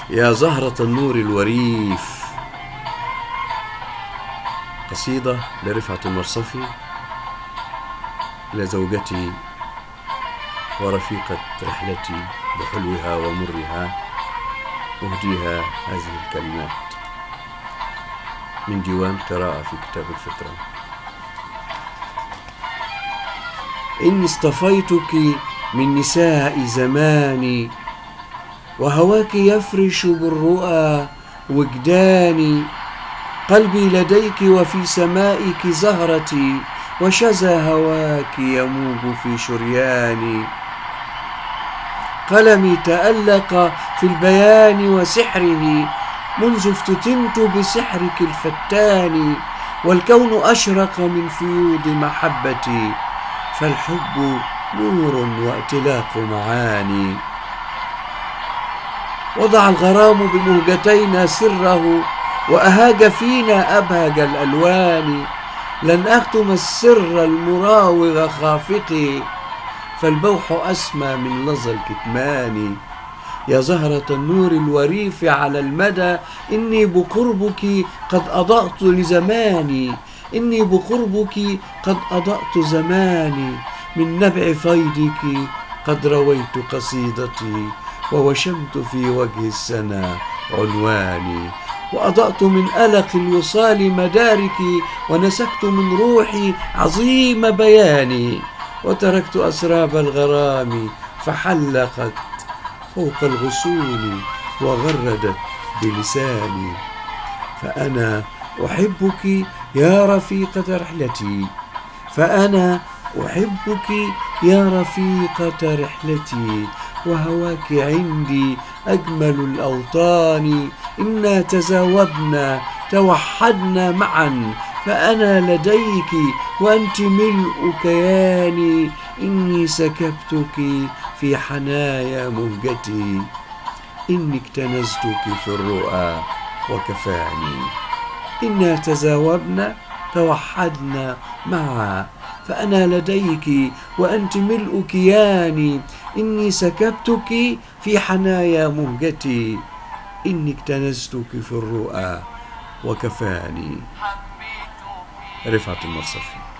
يا زهرة النور الوريف. قصيدة لرفعت المرصفي لزوجتي ورفيقة رحلتي بحلوها ومرها، أهديها هذه الكلمات من ديوان قراءة في كتاب الفطرة. إني اصطفيتك من نساء زماني، وهواك يفرش بالرؤى وجداني. قلبي لديك وفي سمائك زهرتي، وشذا هواك يموج في شرياني. قلمي تألق في البيان وسحره، منذ افتتنت بسحرك الفتان. والكون أشرق من فيوض محبتي، فالحب نور وائتلاق معاني. وضع الغرام بمهجتينا سره، وأهاج فينا أبهج الألوان. لن أكتم السر المراوغ خافقي، فالبوح أسمى من لظى الكتمان. يا زهرة النور الوريف على المدى، إني بقربك قد أضأت لزماني. إني بقربك قد أضأت زماني، من نبع فيضك قد رويت قصيدتي، ووشمت في وجه السنا عنواني. وأضأت من ألق الوصال مدارك، ونسكت من روحي عظيم بياني. وتركت أسراب الغرام فحلقت فوق الغصون، وغردت بلساني. فأنا أحبك يا رفيقة رحلتي، فأنا أحبك يا رفيقة رحلتي، وهواك عندي أجمل الأوطان. إنا تزاوبنا توحدنا معا، فأنا لديك وأنت ملء كياني. إني سكبتك في حنايا مهجتي، إني اكتنزتك في الرؤى وكفاني. إنا تزاوبنا توحدنا معا، فأنا لديك وأنت ملء كياني. إني سكبتك في حنايا مهجتي، إني اكتنزتك في الرؤى وكفاني. رفعت المرصفي.